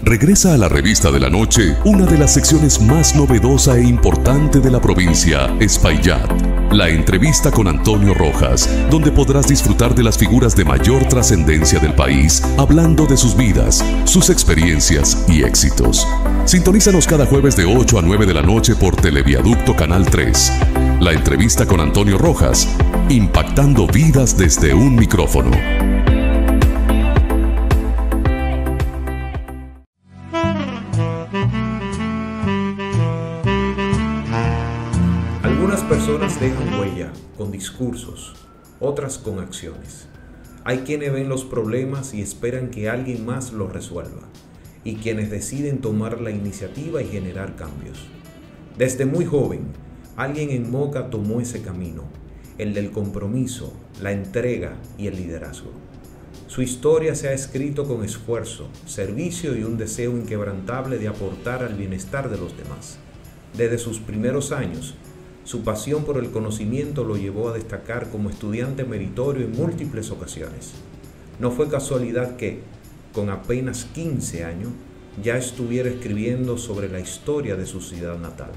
regresa a la revista de la noche una de las secciones más novedosa e importante de la provincia, Espaillat. La entrevista con Antonio Rojas, donde podrás disfrutar de las figuras de mayor trascendencia del país, hablando de sus vidas, sus experiencias y éxitos. Sintonízanos cada jueves de 8 a 9 de la noche por Televiaducto Canal 3. La entrevista con Antonio Rojas, impactando vidas desde un micrófono. Algunas personas dejan huella con discursos, otras con acciones. Hay quienes ven los problemas y esperan que alguien más los resuelva, y quienes deciden tomar la iniciativa y generar cambios. Desde muy joven, alguien en Moca tomó ese camino, el del compromiso, la entrega y el liderazgo. Su historia se ha escrito con esfuerzo, servicio y un deseo inquebrantable de aportar al bienestar de los demás. Desde sus primeros años, su pasión por el conocimiento lo llevó a destacar como estudiante meritorio en múltiples ocasiones. No fue casualidad que, con apenas 15 años, ya estuviera escribiendo sobre la historia de su ciudad natal.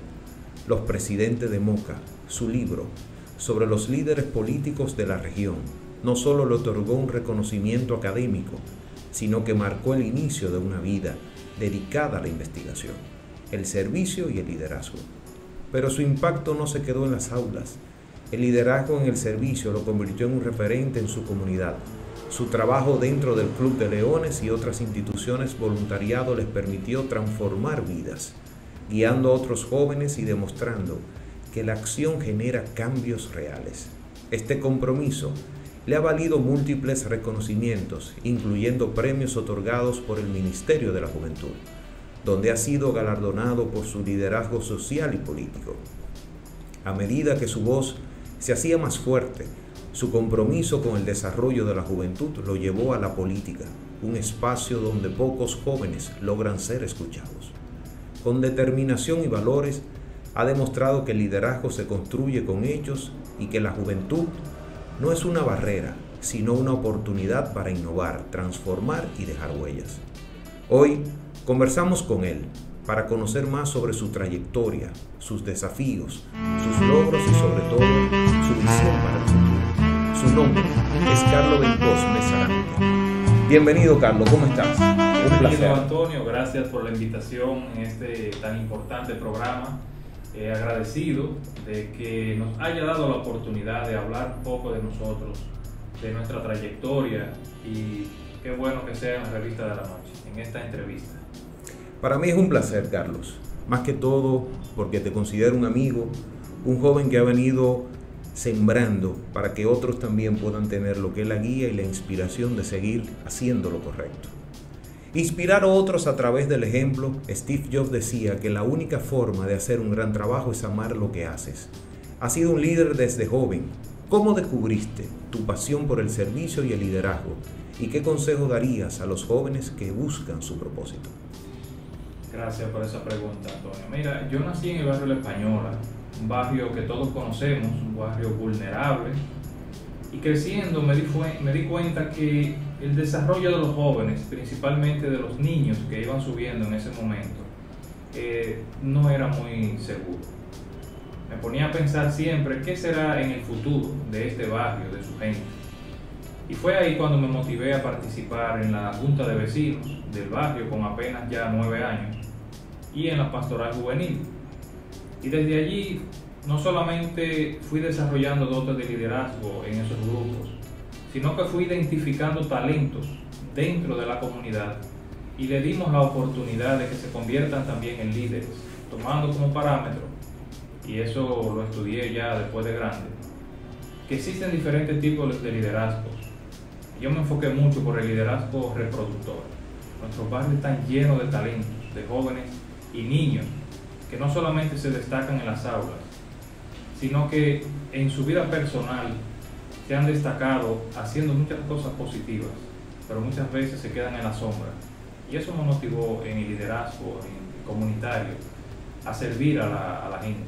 Los presidentes de Moca, su libro, sobre los líderes políticos de la región, no solo le otorgó un reconocimiento académico, sino que marcó el inicio de una vida dedicada a la investigación, el servicio y el liderazgo. Pero su impacto no se quedó en las aulas. El liderazgo en el servicio lo convirtió en un referente en su comunidad. Su trabajo dentro del Club de Leones y otras instituciones voluntariado les permitió transformar vidas, guiando a otros jóvenes y demostrando que la acción genera cambios reales. Este compromiso le ha valido múltiples reconocimientos, incluyendo premios otorgados por el Ministerio de la Juventud, donde ha sido galardonado por su liderazgo social y político. A medida que su voz se hacía más fuerte, su compromiso con el desarrollo de la juventud lo llevó a la política, un espacio donde pocos jóvenes logran ser escuchados. Con determinación y valores, ha demostrado que el liderazgo se construye con hechos y que la juventud no es una barrera, sino una oportunidad para innovar, transformar y dejar huellas. Hoy conversamos con él para conocer más sobre su trayectoria, sus desafíos, sus logros y sobre todo su visión para el futuro. Su nombre es Carlos Bencos Mesarante. Bienvenido, Carlos, ¿cómo estás? Un placer. Antonio, gracias por la invitación en este tan importante programa. Agradecido de que nos haya dado la oportunidad de hablar un poco de nosotros, de nuestra trayectoria, y qué bueno que sea en la revista de la noche, en esta entrevista. Para mí es un placer, Carlos, más que todo porque te considero un amigo, un joven que ha venido sembrando para que otros también puedan tener lo que es la guía y la inspiración de seguir haciendo lo correcto. Inspirar a otros a través del ejemplo. Steve Jobs decía que la única forma de hacer un gran trabajo es amar lo que haces. Has sido un líder desde joven. ¿Cómo descubriste tu pasión por el servicio y el liderazgo? ¿Y qué consejo darías a los jóvenes que buscan su propósito? Gracias por esa pregunta, Antonio. Mira, yo nací en el barrio La Española, un barrio que todos conocemos, un barrio vulnerable, y creciendo me di cuenta que el desarrollo de los jóvenes, principalmente de los niños que iban subiendo en ese momento, no era muy seguro. Me ponía a pensar siempre qué será en el futuro de este barrio, de su gente. Y fue ahí cuando me motivé a participar en la Junta de Vecinos del barrio con apenas ya 9 años y en la Pastoral Juvenil. Y desde allí no solamente fui desarrollando dotes de liderazgo en esos grupos, sino que fui identificando talentos dentro de la comunidad y le dimos la oportunidad de que se conviertan también en líderes, tomando como parámetro, y eso lo estudié ya después de grande, que existen diferentes tipos de liderazgos. Yo me enfoqué mucho por el liderazgo reproductor. Nuestros barrios están llenos de talentos, de jóvenes y niños que no solamente se destacan en las aulas, sino que en su vida personal se han destacado haciendo muchas cosas positivas, pero muchas veces se quedan en la sombra. Y eso me motivó en el liderazgo comunitario a servir a la gente,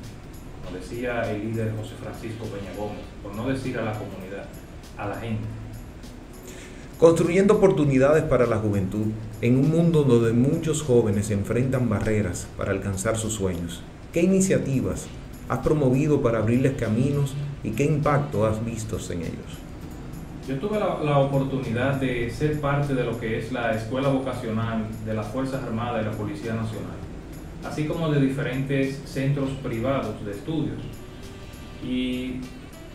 como decía el líder José Francisco Peña Gómez, por no decir a la comunidad, a la gente. Construyendo oportunidades para la juventud En un mundo donde muchos jóvenes enfrentan barreras para alcanzar sus sueños, ¿qué iniciativas has promovido para abrirles caminos y qué impacto has visto en ellos? Yo tuve la oportunidad de ser parte de lo que es la escuela vocacional de las Fuerzas Armadas y la Policía Nacional, así como de diferentes centros privados de estudios. Y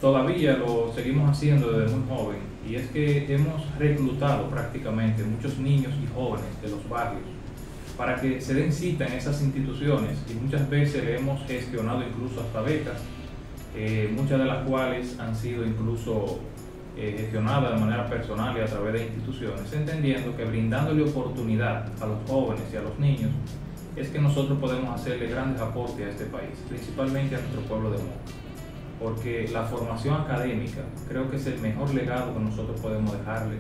todavía lo seguimos haciendo desde muy joven, y es que hemos reclutado prácticamente muchos niños y jóvenes de los barrios para que se den cita en esas instituciones, y muchas veces le hemos gestionado incluso hasta becas, muchas de las cuales han sido incluso gestionada de manera personal y a través de instituciones, entendiendo que brindándole oportunidad a los jóvenes y a los niños es que nosotros podemos hacerle grandes aportes a este país, principalmente a nuestro pueblo de Moca, porque la formación académica creo que es el mejor legado que nosotros podemos dejarle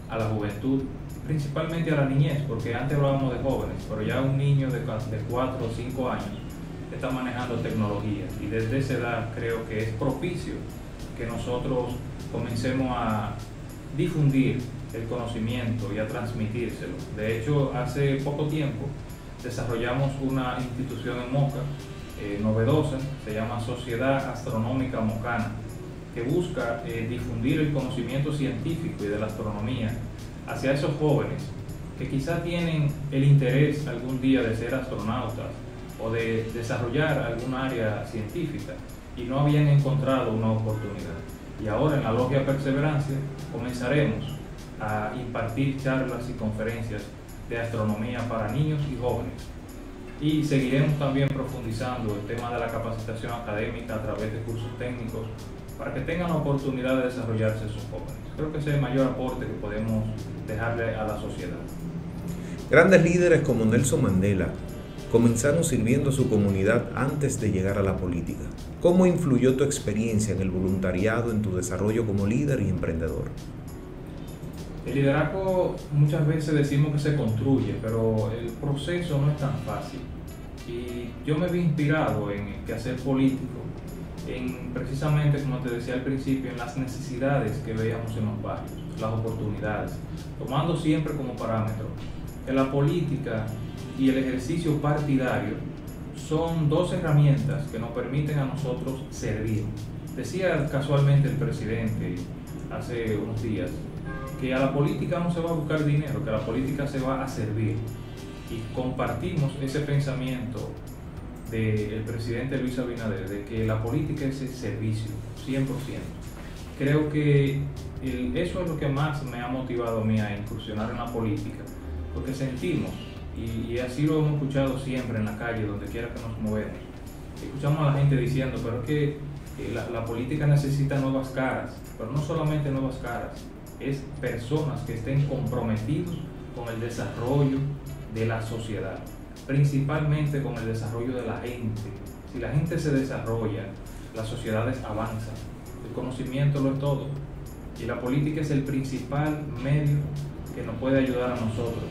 a la juventud, principalmente a la niñez, porque antes hablábamos de jóvenes, pero ya un niño de 4 o 5 años está manejando tecnología, y desde esa edad creo que es propicio que nosotros comencemos a difundir el conocimiento y a transmitírselo. De hecho, hace poco tiempo desarrollamos una institución en Moca, novedosa, se llama Sociedad Astronómica Mocana, que busca difundir el conocimiento científico y de la astronomía hacia esos jóvenes que quizá tienen el interés algún día de ser astronautas o de desarrollar algún área científica y no habían encontrado una oportunidad. Y ahora en la Logia Perseverancia comenzaremos a impartir charlas y conferencias de astronomía para niños y jóvenes. Y seguiremos también profundizando el tema de la capacitación académica a través de cursos técnicos para que tengan la oportunidad de desarrollarse sus jóvenes. Creo que ese es el mayor aporte que podemos dejarle a la sociedad. Grandes líderes como Nelson Mandela comenzaron sirviendo a su comunidad antes de llegar a la política. ¿Cómo influyó tu experiencia en el voluntariado en tu desarrollo como líder y emprendedor? El liderazgo muchas veces decimos que se construye, pero el proceso no es tan fácil. Y yo me vi inspirado en el quehacer político, en precisamente, como te decía al principio, en las necesidades que veíamos en los barrios, las oportunidades, tomando siempre como parámetro que la política y el ejercicio partidario son dos herramientas que nos permiten a nosotros servir. Decía casualmente el presidente hace unos días que a la política no se va a buscar dinero, que a la política se va a servir. Y compartimos ese pensamiento del presidente Luis Abinader, de que la política es el servicio, 100%. Creo que eso es lo que más me ha motivado a mí a incursionar en la política, porque sentimos, y así lo hemos escuchado siempre en la calle, donde quiera que nos movemos, escuchamos a la gente diciendo, pero es que la política necesita nuevas caras, pero no solamente nuevas caras, es personas que estén comprometidos con el desarrollo de la sociedad, principalmente con el desarrollo de la gente. Si la gente se desarrolla, las sociedades avanzan, el conocimiento lo es todo, y la política es el principal medio que nos puede ayudar a nosotros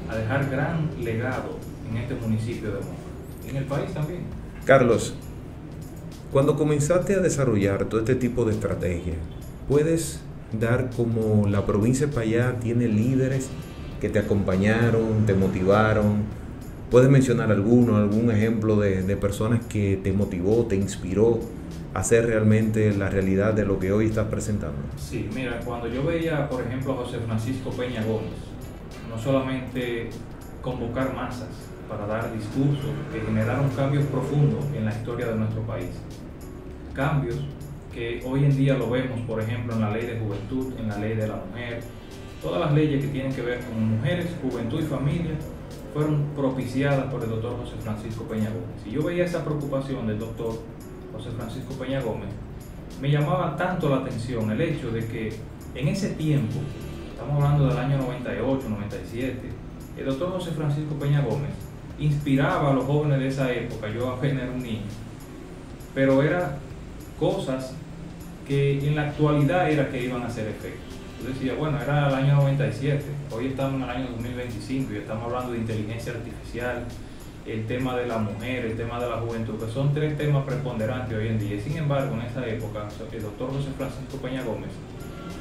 a dejar gran legado en este municipio de Moca, en el país también. Carlos, cuando comenzaste a desarrollar todo este tipo de estrategias, ¿puedes dar como la provincia de Espaillat tiene líderes que te acompañaron, te motivaron? ¿Puedes mencionar algún ejemplo de personas que te motivó, te inspiró a hacer realmente la realidad de lo que hoy estás presentando? Sí, mira, cuando yo veía, por ejemplo, a José Francisco Peña Gómez, no solamente convocar masas para dar discursos que generaron cambios profundos en la historia de nuestro país, cambios que hoy en día lo vemos, por ejemplo, en la ley de juventud, en la ley de la mujer, todas las leyes que tienen que ver con mujeres, juventud y familia fueron propiciadas por el doctor José Francisco Peña Gómez. Y yo veía esa preocupación del doctor José Francisco Peña Gómez, me llamaba tanto la atención el hecho de que en ese tiempo, estamos hablando del año 98, 97, el doctor José Francisco Peña Gómez inspiraba a los jóvenes de esa época, yo apenas era un niño, pero eran cosas que en la actualidad era que iban a hacer efecto. Yo decía, bueno, era el año 97, hoy estamos en el año 2025 y estamos hablando de inteligencia artificial, el tema de la mujer, el tema de la juventud, que son tres temas preponderantes hoy en día. Y sin embargo, en esa época, el doctor José Francisco Peña Gómez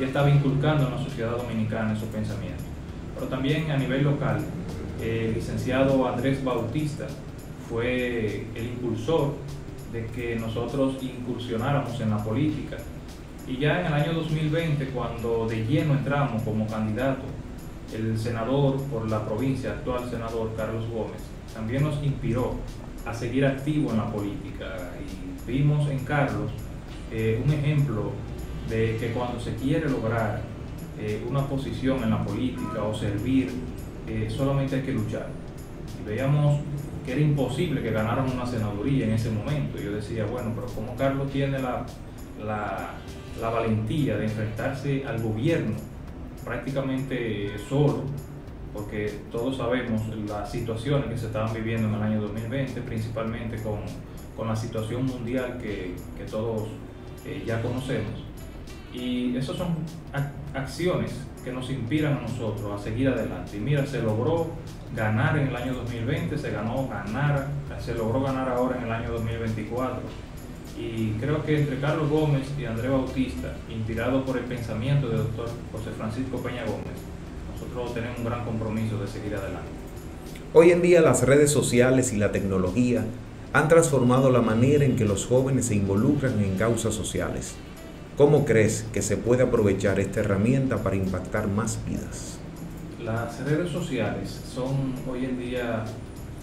ya estaba inculcando en la sociedad dominicana esos pensamientos. pero también a nivel local. El licenciado Andrés Bautista fue el impulsor de que nosotros incursionáramos en la política. Y ya en el año 2020, cuando de lleno entramos como candidato, el senador por la provincia, actual senador Carlos Gómez, también nos inspiró a seguir activo en la política. Y vimos en Carlos un ejemplo de que cuando se quiere lograr una posición en la política o servir, solamente hay que luchar. Y veíamos que era imposible que ganaran una senaduría en ese momento. Yo decía, bueno, pero como Carlos tiene la valentía de enfrentarse al gobierno prácticamente solo, porque todos sabemos las situaciones que se estaban viviendo en el año 2020, principalmente con la situación mundial que todos ya conocemos. Y esas son acciones que nos inspiran a nosotros a seguir adelante. Y mira, se logró ganar en el año 2020, se logró ganar ahora en el año 2024. Y creo que entre Carlos Gómez y Andrés Bautista, inspirado por el pensamiento del doctor José Francisco Peña Gómez, nosotros tenemos un gran compromiso de seguir adelante. Hoy en día las redes sociales y la tecnología han transformado la manera en que los jóvenes se involucran en causas sociales. ¿Cómo crees que se puede aprovechar esta herramienta para impactar más vidas? Las redes sociales son hoy en día,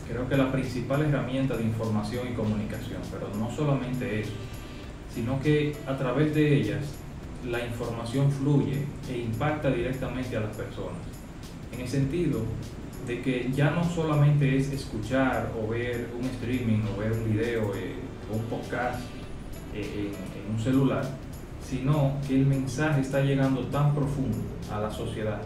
creo que la principal herramienta de información y comunicación, pero no solamente eso, sino que a través de ellas la información fluye e impacta directamente a las personas, en el sentido de que ya no solamente es escuchar o ver un streaming o ver un video o un podcast en un celular, sino que el mensaje está llegando tan profundo a la sociedad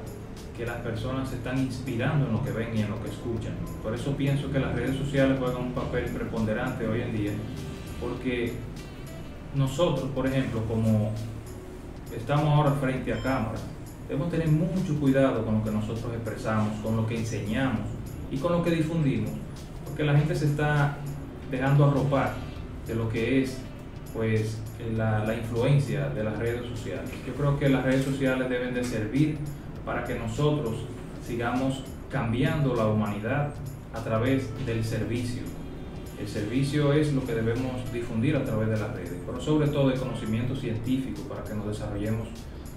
que las personas se están inspirando en lo que ven y en lo que escuchan. Por eso pienso que las redes sociales juegan un papel preponderante hoy en día, porque nosotros, por ejemplo, como estamos ahora frente a cámaras, debemos tener mucho cuidado con lo que nosotros expresamos, con lo que enseñamos y con lo que difundimos, porque la gente se está dejando arropar de lo que es pues la influencia de las redes sociales. Yo creo que las redes sociales deben de servir para que nosotros sigamos cambiando la humanidad a través del servicio. El servicio es lo que debemos difundir a través de las redes, pero sobre todo el conocimiento científico para que nos desarrollemos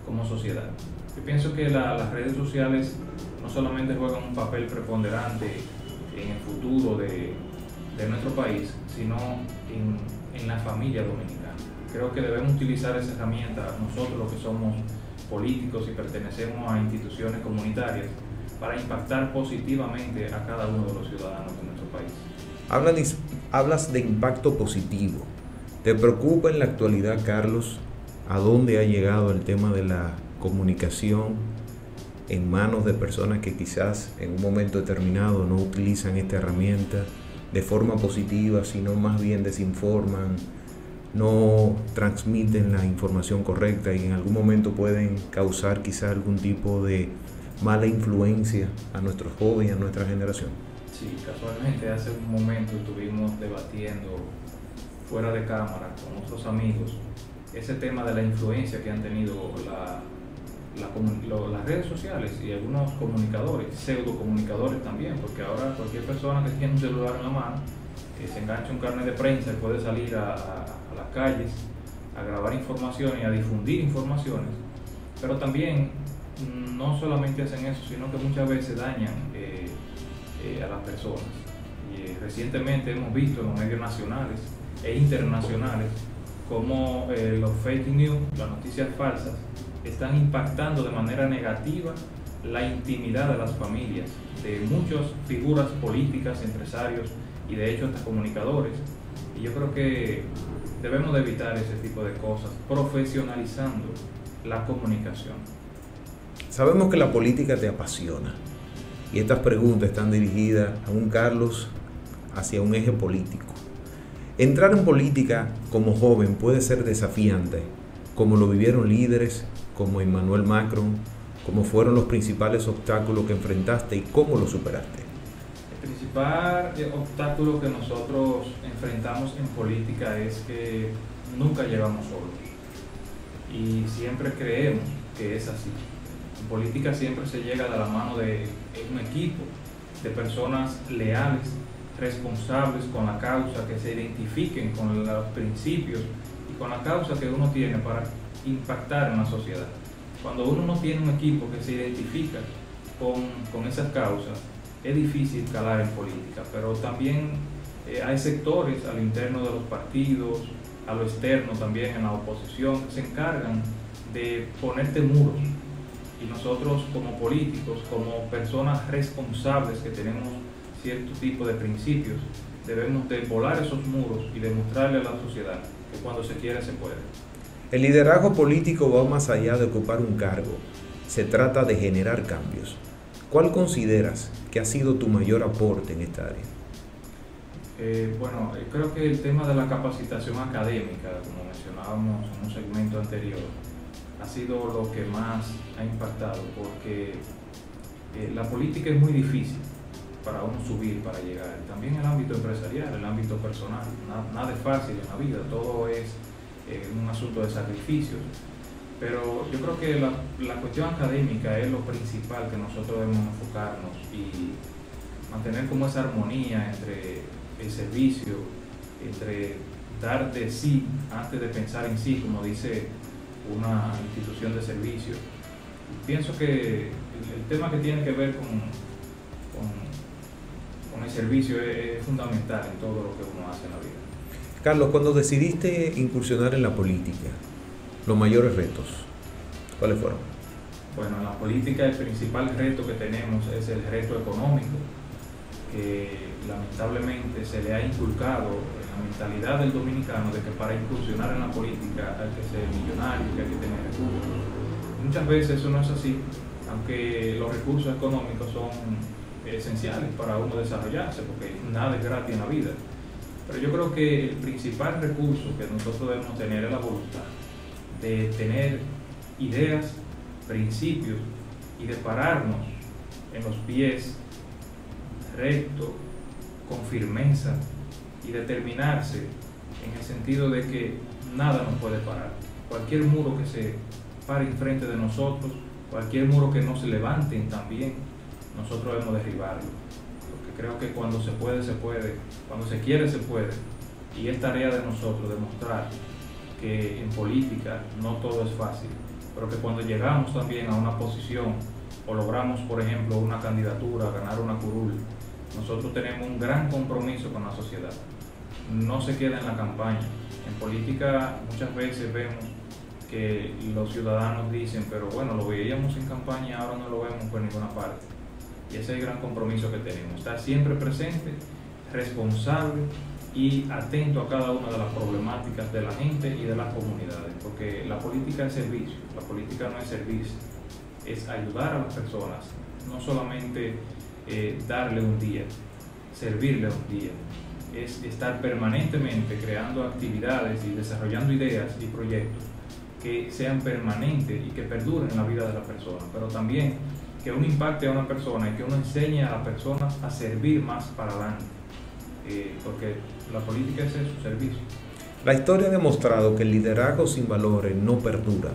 como sociedad. Yo pienso que las redes sociales no solamente juegan un papel preponderante en el futuro de nuestro país, sino en la familia dominicana. Creo que debemos utilizar esa herramienta nosotros los que somos políticos y pertenecemos a instituciones comunitarias para impactar positivamente a cada uno de los ciudadanos de nuestro país. Hablas de impacto positivo. ¿Te preocupa en la actualidad, Carlos, a dónde ha llegado el tema de la comunicación en manos de personas que quizás en un momento determinado no utilizan esta herramienta de forma positiva, sino más bien desinforman, no transmiten la información correcta y en algún momento pueden causar quizás algún tipo de mala influencia a nuestros jóvenes, a nuestra generación? Sí, casualmente hace un momento estuvimos debatiendo fuera de cámara con otros amigos ese tema de la influencia que han tenido las redes sociales y algunos comunicadores, pseudo comunicadores también, porque ahora cualquier persona que tiene un celular en la mano, se engancha un carnet de prensa y puede salir a las calles a grabar información y a difundir informaciones, pero también no solamente hacen eso, sino que muchas veces dañan a las personas. Y recientemente hemos visto en los medios nacionales e internacionales cómo los fake news, las noticias falsas, están impactando de manera negativa la intimidad de las familias, de muchas figuras políticas, empresarios y de hecho hasta comunicadores. Y yo creo que debemos de evitar ese tipo de cosas, profesionalizando la comunicación. Sabemos que la política te apasiona y estas preguntas están dirigidas a un Carlos hacia un eje político. Entrar en política como joven puede ser desafiante, como lo vivieron líderes como Emmanuel Macron, como fueron los principales obstáculos que enfrentaste y cómo lo superaste. El principal obstáculo que nosotros enfrentamos en política es que nunca llegamos solos y siempre creemos que es así. política siempre se llega de la mano de un equipo de personas leales, responsables con la causa, que se identifiquen con los principios y con la causa que uno tiene para impactar en la sociedad. Cuando uno no tiene un equipo que se identifica con esas causas, es difícil calar en política, pero también hay sectores al interno de los partidos, a lo externo también en la oposición, que se encargan de ponerte muros. Y nosotros como políticos, como personas responsables que tenemos cierto tipo de principios, debemos de volar esos muros y demostrarle a la sociedad que cuando se quiere se puede. El liderazgo político va más allá de ocupar un cargo, se trata de generar cambios. ¿Cuál consideras que ha sido tu mayor aporte en esta área? Creo que el tema de la capacitación académica, como mencionábamos en un segmento anterior, ha sido lo que más ha impactado, porque la política es muy difícil para uno subir, para llegar. También el ámbito empresarial, el ámbito personal, nada es fácil en la vida, todo es un asunto de sacrificios. Pero yo creo que la cuestión académica es lo principal que nosotros debemos enfocarnos y mantener como esa armonía entre el servicio, entre dar de sí antes de pensar en sí, como dice una institución de servicio. Pienso que el tema que tiene que ver con el servicio es fundamental en todo lo que uno hace en la vida. Carlos, cuando decidiste incursionar en la política, los mayores retos, ¿cuáles fueron? Bueno, en la política el principal reto que tenemos es el reto económico, que lamentablemente se le ha inculcado en la mentalidad del dominicano de que para incursionar en la política hay que ser millonario, que hay que tener recursos. Muchas veces eso no es así, aunque los recursos económicos son esenciales para uno desarrollarse, porque nada es gratis en la vida. Pero yo creo que el principal recurso que nosotros debemos tener es la voluntad de tener ideas, principios y de pararnos en los pies recto, con firmeza y determinarse en el sentido de que nada nos puede parar. Cualquier muro que se pare enfrente de nosotros, cualquier muro que no se levanten también, nosotros debemos derribarlo. Porque creo que cuando se puede, se puede, cuando se quiere, se puede. Y es tarea de nosotros demostrar que en política no todo es fácil, pero que cuando llegamos también a una posición o logramos, por ejemplo, una candidatura, ganar una curul, nosotros tenemos un gran compromiso con la sociedad. No se queda en la campaña. En política muchas veces vemos que los ciudadanos dicen, pero bueno, lo veíamos en campaña, ahora no lo vemos por ninguna parte. Y ese es el gran compromiso que tenemos, estar siempre presente, responsable y atento a cada una de las problemáticas de la gente y de las comunidades, porque la política es servicio, la política no es servicio, es ayudar a las personas, no solamente darle un día, servirle un día, es estar permanentemente creando actividades y desarrollando ideas y proyectos que sean permanentes y que perduren en la vida de la persona, pero también que uno impacte a una persona y que uno enseñe a la persona a servir más para adelante, porque la política es eso, servicio. La historia ha demostrado que el liderazgo sin valores no perdura.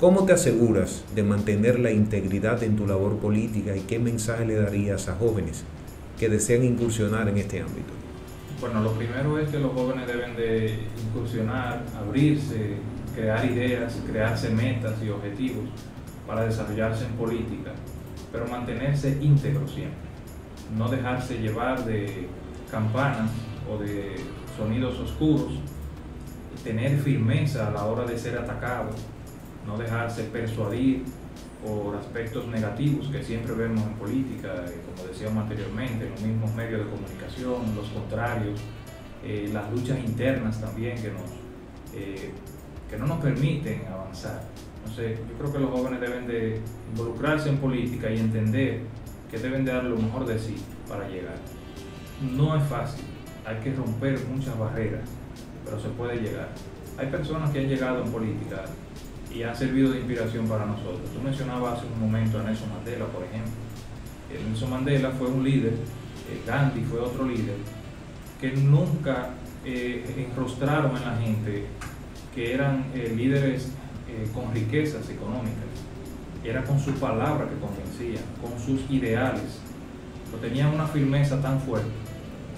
¿Cómo te aseguras de mantener la integridad en tu labor política y qué mensaje le darías a jóvenes que desean incursionar en este ámbito? Bueno, lo primero es que los jóvenes deben de incursionar, abrirse, crear ideas, crearse metas y objetivos para desarrollarse en política, pero mantenerse íntegro siempre, no dejarse llevar de campanas o de sonidos oscuros, tener firmeza a la hora de ser atacado, no dejarse persuadir por aspectos negativos que siempre vemos en política, como decíamos anteriormente, en los mismos medios de comunicación, los contrarios, las luchas internas también que no nos permiten avanzar. Entonces, yo creo que los jóvenes deben de involucrarse en política y entender que deben de dar lo mejor de sí para llegar. No es fácil, hay que romper muchas barreras, pero se puede llegar. Hay personas que han llegado en política y han servido de inspiración para nosotros. Tú mencionabas hace un momento a Nelson Mandela, por ejemplo. Nelson Mandela fue un líder, Gandhi fue otro líder, que nunca enrostraron en la gente que eran líderes con riquezas económicas. era con su palabra que convencían, con sus ideales. Pero tenían una firmeza tan fuerte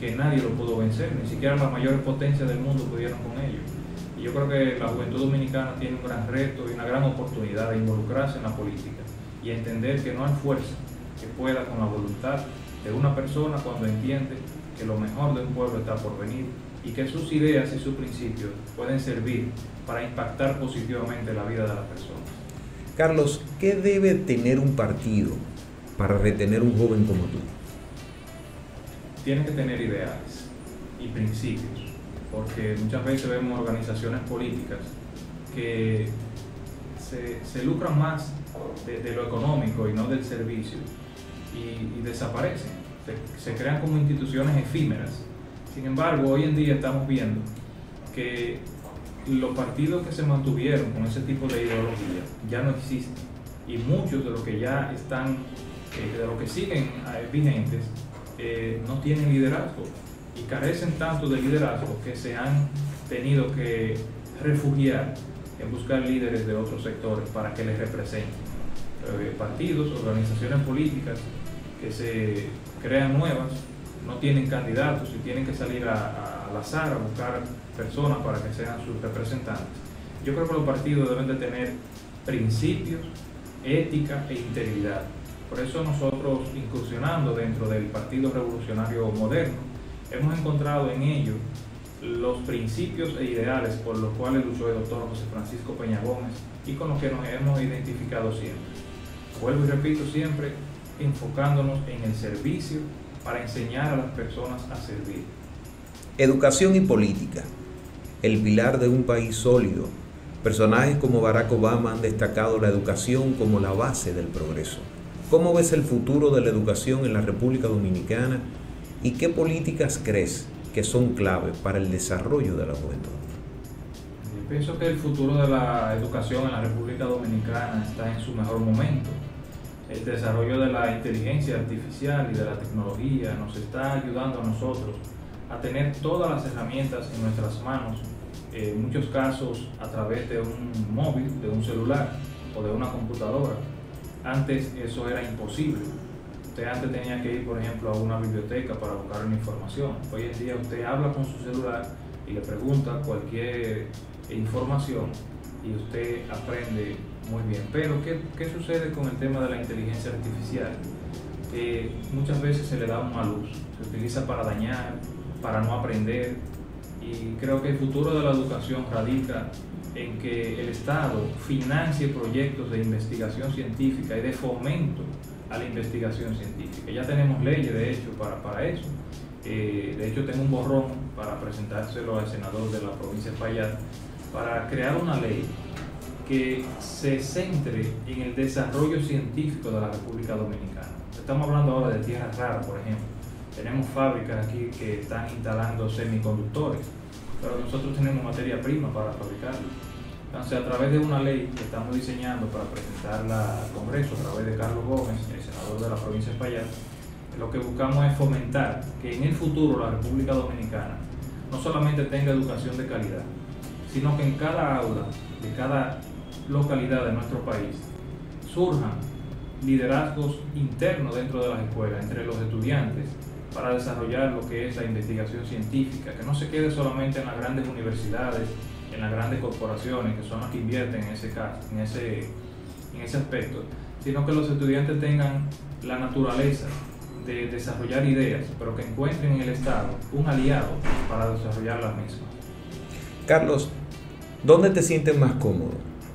que nadie lo pudo vencer, ni siquiera las mayores potencias del mundo pudieron con ellos. Y yo creo que la juventud dominicana tiene un gran reto y una gran oportunidad de involucrarse en la política y entender que no hay fuerza que pueda con la voluntad de una persona cuando entiende que lo mejor de un pueblo está por venir y que sus ideas y sus principios pueden servir para impactar positivamente la vida de las personas. Carlos, ¿qué debe tener un partido para retener un joven como tú? Tiene que tener ideales y principios, porque muchas veces vemos organizaciones políticas que se lucran más de lo económico y no del servicio y desaparecen, se crean como instituciones efímeras. Sin embargo, hoy en día estamos viendo que los partidos que se mantuvieron con ese tipo de ideología ya no existen, y muchos de los que ya están, de los que siguen vigentes, no tienen liderazgo y carecen tanto de liderazgo que se han tenido que refugiar en buscar líderes de otros sectores para que les representen. Partidos, organizaciones políticas que se crean nuevas, no tienen candidatos y tienen que salir al azar a buscar personas para que sean sus representantes. Yo creo que los partidos deben de tener principios, ética e integridad. Por eso nosotros, incursionando dentro del Partido Revolucionario Moderno, hemos encontrado en ello los principios e ideales por los cuales luchó el doctor José Francisco Peña Gómez y con los que nos hemos identificado siempre. Vuelvo y repito, siempre enfocándonos en el servicio para enseñar a las personas a servir. Educación y política, el pilar de un país sólido. Personajes como Barack Obama han destacado la educación como la base del progreso. ¿Cómo ves el futuro de la educación en la República Dominicana y qué políticas crees que son clave para el desarrollo de la juventud? Yo pienso que el futuro de la educación en la República Dominicana está en su mejor momento. El desarrollo de la inteligencia artificial y de la tecnología nos está ayudando a nosotros a tener todas las herramientas en nuestras manos, en muchos casos a través de un móvil, de un celular o de una computadora. Antes eso era imposible. Usted antes tenía que ir, por ejemplo, a una biblioteca para buscar una información. Hoy en día usted habla con su celular y le pregunta cualquier información y usted aprende muy bien. Pero ¿qué sucede con el tema de la inteligencia artificial? Muchas veces se le da una luz, se utiliza para dañar, para no aprender, y creo que el futuro de la educación radica en que el Estado financie proyectos de investigación científica y de fomento a la investigación científica. Ya tenemos leyes, de hecho, para eso. De hecho, tengo un borrón para presentárselo al senador de la provincia de Espaillat para crear una ley que se centre en el desarrollo científico de la República Dominicana. Estamos hablando ahora de tierras raras, por ejemplo. Tenemos fábricas aquí que están instalando semiconductores, pero nosotros tenemos materia prima para fabricarlo. Entonces, a través de una ley que estamos diseñando para presentarla al Congreso, a través de Carlos Gómez, el senador de la provincia de Espaillat, lo que buscamos es fomentar que en el futuro la República Dominicana no solamente tenga educación de calidad, sino que en cada aula de cada localidad de nuestro país surjan liderazgos internos dentro de las escuelas, entre los estudiantes, para desarrollar lo que es la investigación científica, que no se quede solamente en las grandes universidades, en las grandes corporaciones, que son las que invierten en ese aspecto, sino que los estudiantes tengan la naturaleza de desarrollar ideas, pero que encuentren en el Estado un aliado para desarrollar las mismas. Carlos, ¿dónde te sientes más cómodo?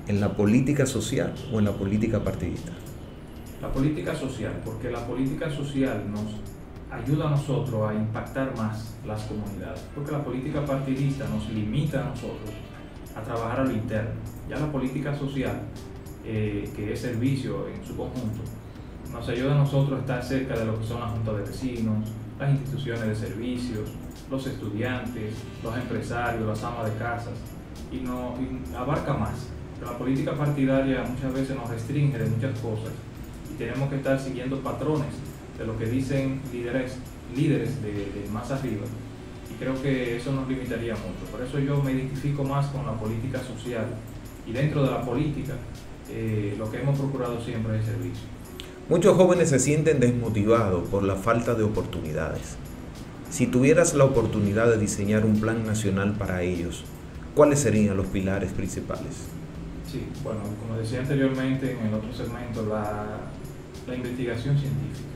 ¿En la política social o en la política partidista? La política social, porque la política social nos ayuda a nosotros a impactar más las comunidades, porque la política partidista nos limita a nosotros a trabajar a lo interno. Ya la política social, que es servicio en su conjunto, nos ayuda a nosotros a estar cerca de lo que son las juntas de vecinos, las instituciones de servicios, los estudiantes, los empresarios, las amas de casas, y abarca más. Pero la política partidaria muchas veces nos restringe de muchas cosas y tenemos que estar siguiendo patrones de lo que dicen líderes de más arriba, y creo que eso nos limitaría mucho. Por eso yo me identifico más con la política social, y dentro de la política lo que hemos procurado siempre es servicio. Muchos jóvenes se sienten desmotivados por la falta de oportunidades. Si tuvieras la oportunidad de diseñar un plan nacional para ellos, ¿cuáles serían los pilares principales? Sí, bueno, como decía anteriormente en el otro segmento, la investigación científica.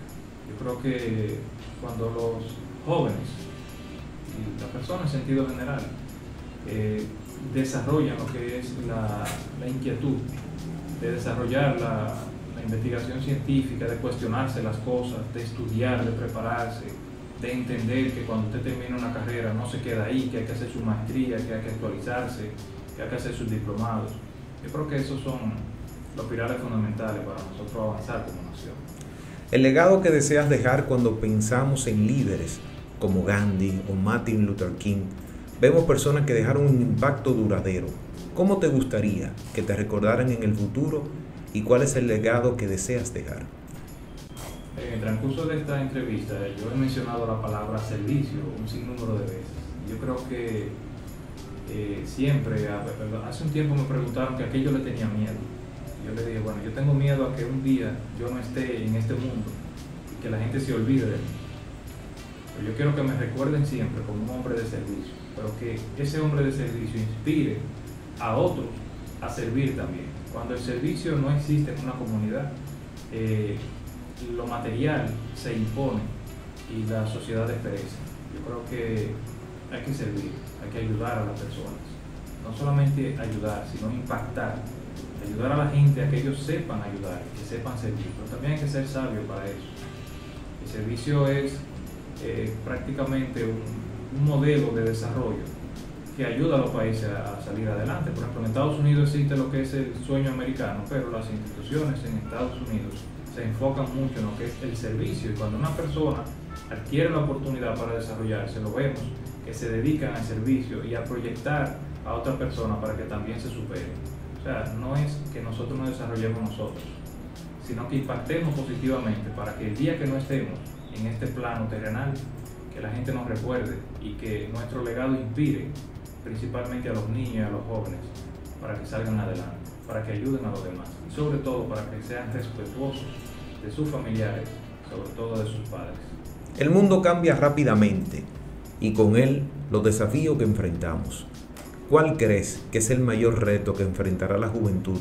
Yo creo que cuando los jóvenes y las personas en sentido general desarrollan lo que es la inquietud de desarrollar la investigación científica, de cuestionarse las cosas, de estudiar, de prepararse, de entender que cuando usted termina una carrera no se queda ahí, que hay que hacer su maestría, que hay que actualizarse, que hay que hacer sus diplomados. Yo creo que esos son los pilares fundamentales para nosotros avanzar como nación. El legado que deseas dejar cuando pensamos en líderes como Gandhi o Martin Luther King, vemos personas que dejaron un impacto duradero. ¿Cómo te gustaría que te recordaran en el futuro y cuál es el legado que deseas dejar? En el transcurso de esta entrevista yo he mencionado la palabra servicio un sinnúmero de veces. Yo creo que siempre, hace un tiempo me preguntaron que a qué yo le tenía miedo. Yo le dije, bueno, yo tengo miedo a que un día yo no esté en este mundo y que la gente se olvide de mí. Pero yo quiero que me recuerden siempre como un hombre de servicio, pero que ese hombre de servicio inspire a otros a servir también. Cuando el servicio no existe en una comunidad, lo material se impone y la sociedad perece. Yo creo que hay que servir, hay que ayudar a las personas. No solamente ayudar, sino impactar. Ayudar a la gente a que ellos sepan ayudar, que sepan servir. Pero también hay que ser sabio para eso. El servicio es prácticamente un modelo de desarrollo que ayuda a los países a salir adelante. Por ejemplo, en Estados Unidos existe lo que es el sueño americano, pero las instituciones en Estados Unidos se enfocan mucho en lo que es el servicio, y cuando una persona adquiere la oportunidad para desarrollarse, lo vemos que se dedican al servicio y a proyectar a otra persona para que también se supere. O sea, no es que nosotros nos desarrollemos nosotros, sino que impactemos positivamente para que el día que no estemos en este plano terrenal, que la gente nos recuerde y que nuestro legado inspire principalmente a los niños y a los jóvenes para que salgan adelante, para que ayuden a los demás y sobre todo para que sean respetuosos de sus familiares, sobre todo de sus padres. El mundo cambia rápidamente y con él los desafíos que enfrentamos. ¿Cuál crees que es el mayor reto que enfrentará la juventud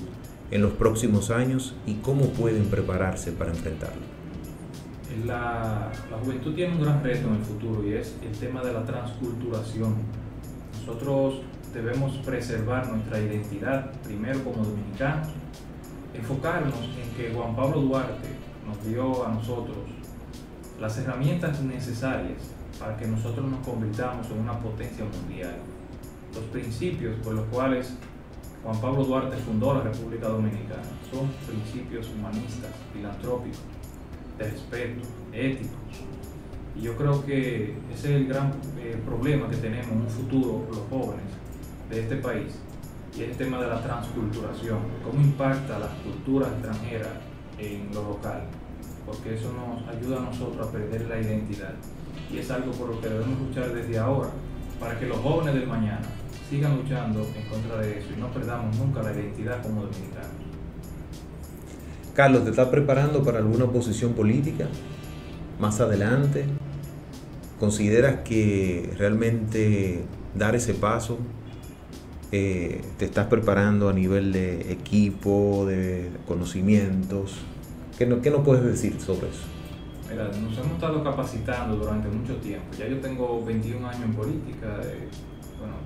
en los próximos años y cómo pueden prepararse para enfrentarlo? La juventud tiene un gran reto en el futuro y es el tema de la transculturación. Nosotros debemos preservar nuestra identidad primero como dominicanos, enfocarnos en que Juan Pablo Duarte nos dio a nosotros las herramientas necesarias para que nosotros nos convirtamos en una potencia mundial. Los principios por los cuales Juan Pablo Duarte fundó la República Dominicana son principios humanistas, filantrópicos, de respeto, éticos. Y yo creo que ese es el gran problema que tenemos en un futuro los jóvenes de este país, y es el tema de la transculturación, cómo impacta la cultura extranjera en lo local, porque eso nos ayuda a nosotros a perder la identidad, y es algo por lo que debemos luchar desde ahora, para que los jóvenes del mañana sigan luchando en contra de eso y no perdamos nunca la identidad como dominicanos. Carlos, ¿te estás preparando para alguna posición política más adelante? ¿Consideras que realmente dar ese paso te estás preparando a nivel de equipo, de conocimientos? ¿Qué nos puedes decir sobre eso? Mira, nos hemos estado capacitando durante mucho tiempo. Ya yo tengo 21 años en política,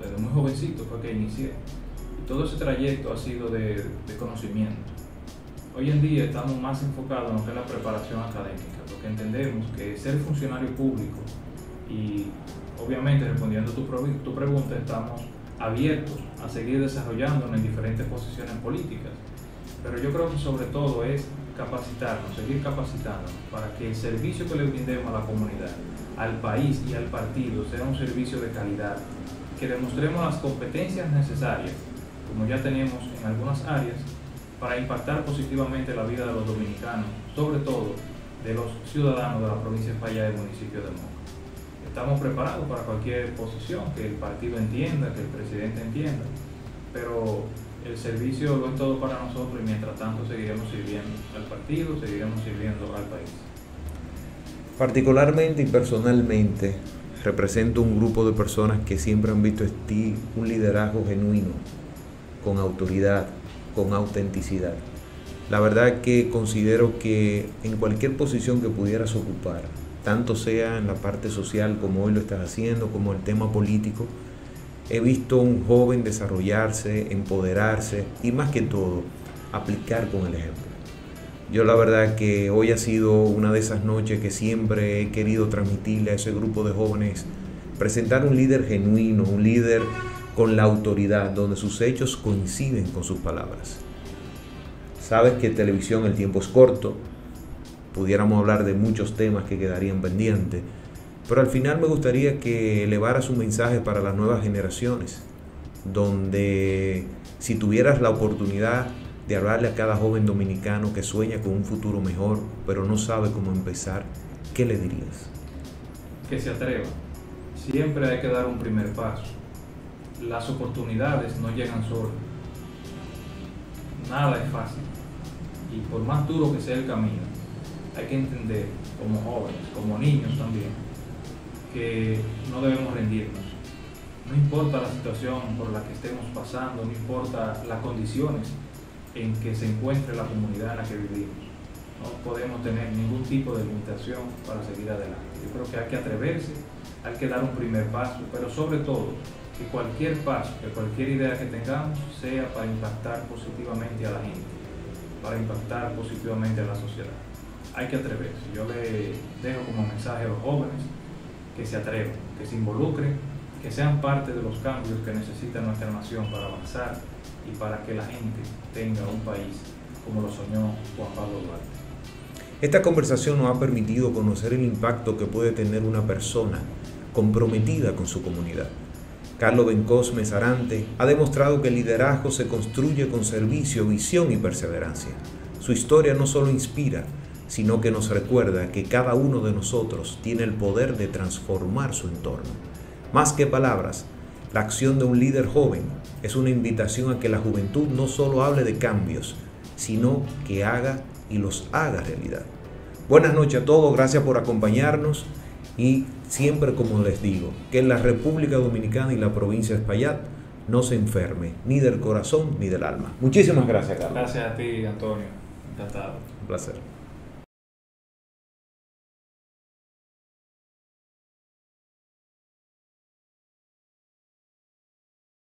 desde muy jovencito fue que inicié. Y todo ese trayecto ha sido de conocimiento. Hoy en día estamos más enfocados en lo que es la preparación académica, porque entendemos que ser funcionario público, y obviamente respondiendo a tu pregunta, estamos abiertos a seguir desarrollándonos en diferentes posiciones políticas, pero yo creo que sobre todo es capacitarnos, seguir capacitándonos para que el servicio que le brindemos a la comunidad, al país y al partido sea un servicio de calidad, que demostremos las competencias necesarias, como ya tenemos en algunas áreas, para impactar positivamente la vida de los dominicanos, sobre todo de los ciudadanos de la provincia de Espaillat y del municipio de Moca. Estamos preparados para cualquier posición que el partido entienda, que el presidente entienda, pero El servicio lo es todo para nosotros y mientras tanto seguiremos sirviendo al partido, seguiremos sirviendo al país. Particularmente y personalmente, represento un grupo de personas que siempre han visto en ti un liderazgo genuino, con autoridad, con autenticidad. La verdad que considero que en cualquier posición que pudieras ocupar, tanto sea en la parte social como hoy lo estás haciendo, como el tema político, he visto a un joven desarrollarse, empoderarse y más que todo, aplicar con el ejemplo. Yo la verdad que hoy ha sido una de esas noches que siempre he querido transmitirle a ese grupo de jóvenes, presentar un líder genuino, un líder con la autoridad, donde sus hechos coinciden con sus palabras. Sabes que en televisión el tiempo es corto, pudiéramos hablar de muchos temas que quedarían pendientes, pero al final me gustaría que elevaras un mensaje para las nuevas generaciones, donde si tuvieras la oportunidad de hablarle a cada joven dominicano que sueña con un futuro mejor, pero no sabe cómo empezar, ¿qué le dirías? Que se atreva. Siempre hay que dar un primer paso. Las oportunidades no llegan solas. Nada es fácil. Y por más duro que sea el camino, hay que entender, como jóvenes, como niños también, que no debemos rendirnos. No importa la situación por la que estemos pasando, no importa las condiciones en que se encuentre la comunidad en la que vivimos. No podemos tener ningún tipo de limitación para seguir adelante. Yo creo que hay que atreverse, hay que dar un primer paso, pero sobre todo, que cualquier paso, que cualquier idea que tengamos sea para impactar positivamente a la gente, para impactar positivamente a la sociedad. Hay que atreverse. Yo le dejo como mensaje a los jóvenes que se atrevan, que se involucren, que sean parte de los cambios que necesita nuestra nación para avanzar y para que la gente tenga un país como lo soñó Juan Pablo Duarte. Esta conversación nos ha permitido conocer el impacto que puede tener una persona comprometida con su comunidad. Carlos Bencosme Sarante ha demostrado que el liderazgo se construye con servicio, visión y perseverancia. Su historia no solo inspira, sino que nos recuerda que cada uno de nosotros tiene el poder de transformar su entorno. Más que palabras, la acción de un líder joven es una invitación a que la juventud no solo hable de cambios, sino que haga y los haga realidad. Buenas noches a todos, gracias por acompañarnos y siempre, como les digo, que en la República Dominicana y la provincia de Espaillat no se enferme ni del corazón ni del alma. Muchísimas gracias, Carlos. Gracias a ti, Antonio. Encantado. Un placer.